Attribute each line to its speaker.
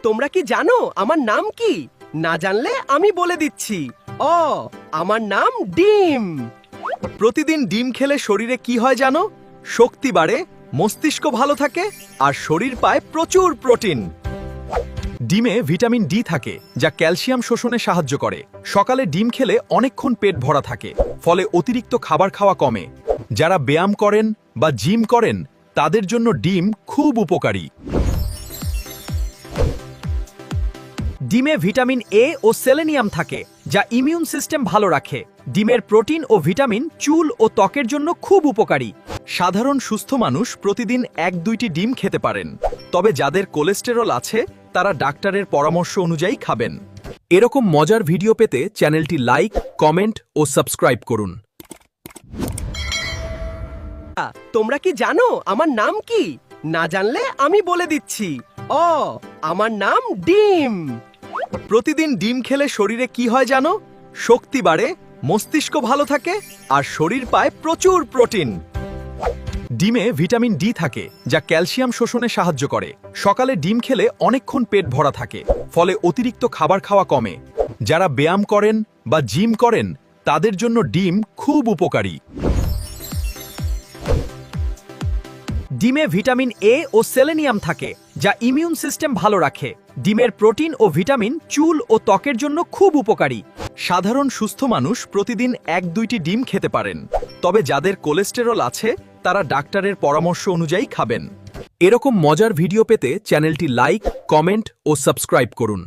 Speaker 1: তোমরা কি জানো আমার নাম কি? না জানলে আমি বলে দিচ্ছি। আমার নাম ডিম। প্রতিদিন ডিম খেলে শরীরে কি হয় জানো? শক্তি বাড়ে, মস্তিষ্ক ভালো থাকে আর শরীর পায় প্রচুর প্রোটিন। ডিমে ভিটামিন ডি থাকে, যা ক্যালসিয়াম শোষণে সাহায্য করে। সকালে ডিম খেলে অনেকক্ষণ পেট ভরা থাকে, ফলে অতিরিক্ত খাবার খাওয়া কমে। যারা ব্যায়াম করেন বা জিম করেন তাদের জন্য ডিম খুব উপকারী। ডিমে ভিটামিন এ ও সেলেনিয়াম থাকে, যা ইমিউন সিস্টেম ভালো রাখে। ডিমের প্রোটিন ও ভিটামিন চুল ও ত্বকের জন্য খুব উপকারী। সাধারণ সুস্থ মানুষ প্রতিদিন 1-2টি ডিম খেতে পারেন, তবে যাদের কোলেস্টেরল আছে তারা ডাক্তারের পরামর্শ অনুযায়ী খাবেন। এরকম মজার ভিডিও পেতে চ্যানেলটি লাইক, কমেন্ট ও সাবস্ক্রাইব করুন। তোমরা কি জানো আমার নাম কি? না জানলে আমি বলে দিচ্ছি। আমার নাম ডিম। প্রতিদিন ডিম খেলে শরীরে কি হয় জানো? শক্তি বাড়ে, মস্তিষ্ক ভালো থাকে আর শরীর পায় প্রচুর প্রোটিন। ডিমে ভিটামিন ডি থাকে, যা ক্যালসিয়াম শোষণে সাহায্য করে। সকালে ডিম খেলে অনেকক্ষণ পেট ভরা থাকে, ফলে অতিরিক্ত খাবার খাওয়া কমে। যারা ব্যায়াম করেন বা জিম করেন তাদের জন্য ডিম খুব উপকারী। ডিমে ভিটামিন এ ও সেলেনিয়াম থাকে, যা ইমিউন সিস্টেম ভালো রাখে। ডিমের প্রোটিন ও ভিটামিন চুল ও ত্বকের জন্য খুব উপকারী। সাধারণ সুস্থ মানুষ প্রতিদিন 1-2টি ডিম খেতে পারেন, তবে যাদের কোলেস্টেরল আছে তারা ডাক্তারের পরামর্শ অনুযায়ী খাবেন। এরকম মজার ভিডিও পেতে চ্যানেলটি লাইক, কমেন্ট ও সাবস্ক্রাইব করুন।